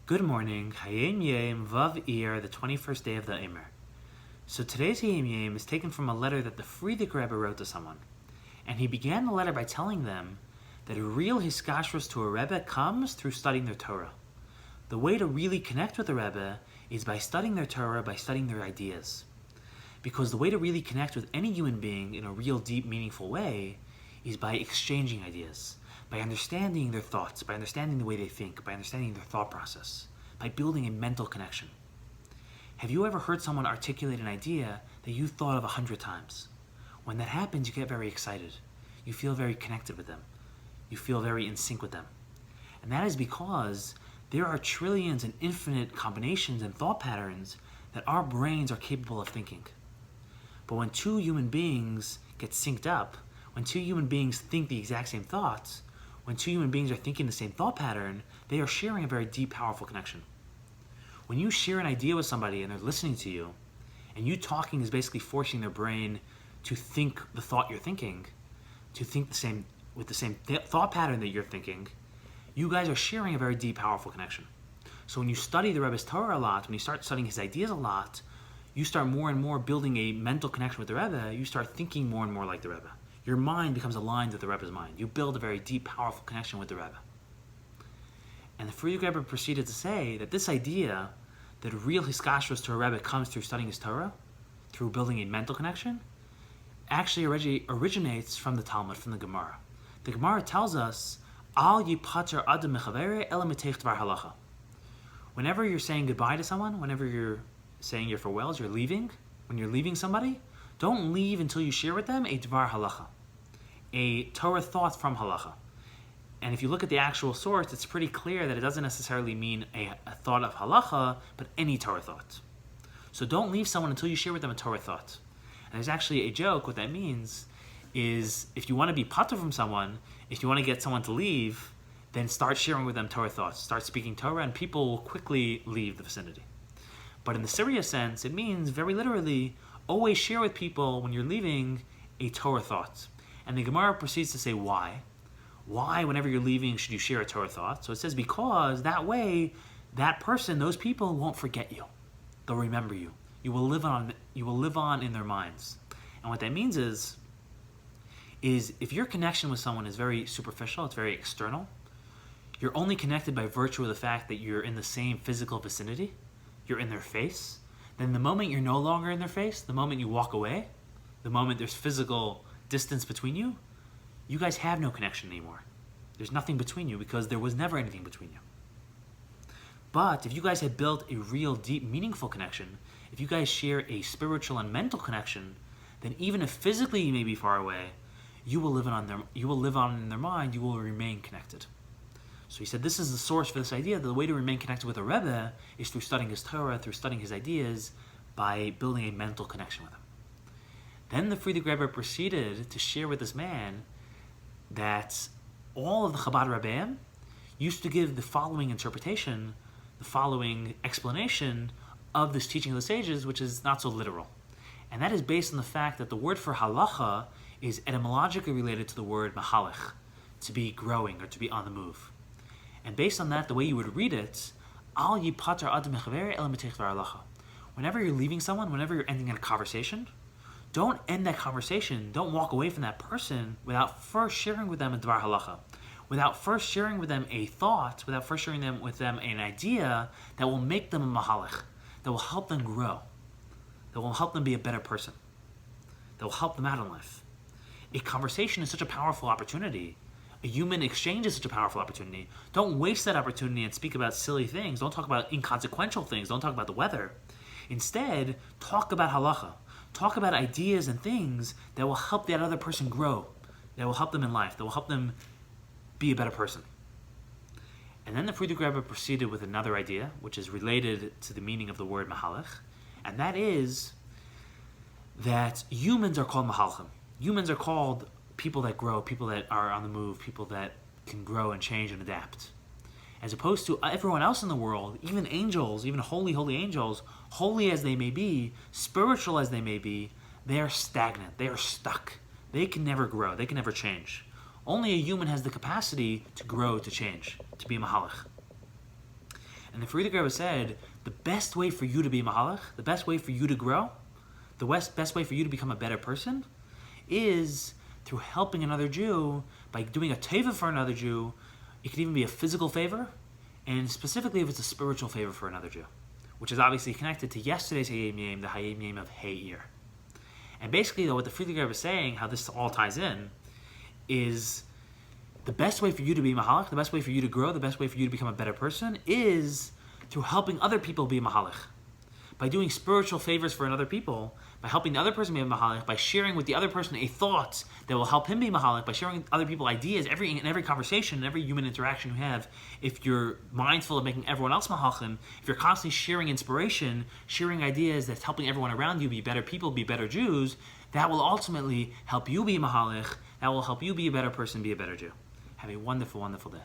Good morning, Hayom Yom, Vuv Iyar, the 21st day of the Omer. So today's Hayom Yom is taken from a letter that the Friediker Rebbe wrote to someone. And he began the letter by telling them that a real hiskashrus to a Rebbe comes through studying their Torah. The way to really connect with the Rebbe is by studying their Torah, by studying their ideas. Because the way to really connect with any human being in a real, deep, meaningful way is by exchanging ideas, by understanding their thoughts, by understanding the way they think, by understanding their thought process, by building a mental connection. Have you ever heard someone articulate an idea that you thought of 100 times? When that happens, you get very excited. You feel very connected with them. You feel very in sync with them. And that is because there are trillions and infinite combinations and thought patterns that our brains are capable of thinking. But when two human beings get synced up, when two human beings think the exact same thoughts, when two human beings are thinking the same thought pattern, they are sharing a very deep, powerful connection. When you share an idea with somebody and they're listening to you, and you talking is basically forcing their brain to think the thought you're thinking, to think with the same thought pattern that you're thinking, you guys are sharing a very deep, powerful connection. So when you study the Rebbe's Torah a lot, when you start studying his ideas a lot, you start more and more building a mental connection with the Rebbe, you start thinking more and more like the Rebbe. Your mind becomes aligned with the Rebbe's mind. You build a very deep, powerful connection with the Rebbe. And the Friediker Rebbe proceeded to say that this idea that a real hiskashrus to a Rebbe comes through studying his Torah, through building a mental connection, actually originates from the Talmud, from the Gemara. The Gemara tells us, Al yipater adam mechavere ela mitech dvar halacha. Whenever you're saying goodbye to someone, whenever you're saying your farewells, you're leaving, when you're leaving somebody, don't leave until you share with them a dvar halacha, a Torah thought from halacha. And if you look at the actual source, it's pretty clear that it doesn't necessarily mean a thought of halacha, but any Torah thought. So don't leave someone until you share with them a Torah thought. And there's actually a joke. What that means is if you want to be patur from someone, if you want to get someone to leave, then start sharing with them Torah thoughts. Start speaking Torah, and people will quickly leave the vicinity. But in the serious sense, it means very literally, always share with people when you're leaving a Torah thought. And the Gemara proceeds to say why. Why, whenever you're leaving, should you share a Torah thought? So it says because that way, that person, those people won't forget you. They'll remember you. You will live on in their minds. And what that means is if your connection with someone is very superficial, it's very external, you're only connected by virtue of the fact that you're in the same physical vicinity, you're in their face, then the moment you're no longer in their face, the moment you walk away, the moment there's physical distance between you, you guys have no connection anymore. There's nothing between you because there was never anything between you. But if you guys had built a real, deep, meaningful connection, if you guys share a spiritual and mental connection, then even if physically you may be far away, you will live on in their mind, you will remain connected. So he said this is the source for this idea that the way to remain connected with a Rebbe is through studying his Torah, through studying his ideas, by building a mental connection with him. Then the Friediker Rebbe proceeded to share with this man that all of the Chabad Rebbeim used to give the following interpretation, the following explanation of this teaching of the sages, which is not so literal. And that is based on the fact that the word for halacha is etymologically related to the word mahalech, to be growing or to be on the move. And based on that, the way you would read it, al yipater adam mechavere ela mitech dvar halacha. Whenever you're leaving someone, whenever you're ending a conversation, don't end that conversation, don't walk away from that person without first sharing with them a dvar halacha, without first sharing with them a thought, without first sharing with them an idea that will make them a mahalech, that will help them grow, that will help them be a better person, that will help them out in life. A conversation is such a powerful opportunity. A human exchange is such a powerful opportunity. Don't waste that opportunity and speak about silly things. Don't talk about inconsequential things. Don't talk about the weather. Instead, talk about halacha. Talk about ideas and things that will help that other person grow, that will help them in life, that will help them be a better person. And then the Friediker Rebbe proceeded with another idea, which is related to the meaning of the word mahalech, and that is that humans are called Mihalchim. Humans are called people that grow, people that are on the move, people that can grow and change and adapt. As opposed to everyone else in the world, even angels, even holy angels, holy as they may be, spiritual as they may be, they are stagnant, they are stuck. They can never grow, they can never change. Only a human has the capacity to grow, to change, to be a mahalach. And the Friediker Rebbe said, the best way for you to be Mahalach, the best way for you to grow, the best way for you to become a better person is through helping another Jew, by doing a teva for another Jew. It could even be a physical favor, and specifically if it's a spiritual favor for another Jew, which is obviously connected to yesterday's Hayom Yom, the Hayom Yom of Hayom Yom. And basically, though, what the Friediker Rebbe is saying, how this all ties in, is the best way for you to be Mahalach, the best way for you to grow, the best way for you to become a better person is through helping other people be Mahalach. By doing spiritual favors for another people, by helping the other person be Mahalach, by sharing with the other person a thought that will help him be Mahalach, by sharing with other people ideas in every conversation, in every human interaction you have. If you're mindful of making everyone else Mihalchim, if you're constantly sharing inspiration, sharing ideas that's helping everyone around you be better people, be better Jews, that will ultimately help you be Mahalach, that will help you be a better person, be a better Jew. Have a wonderful, wonderful day.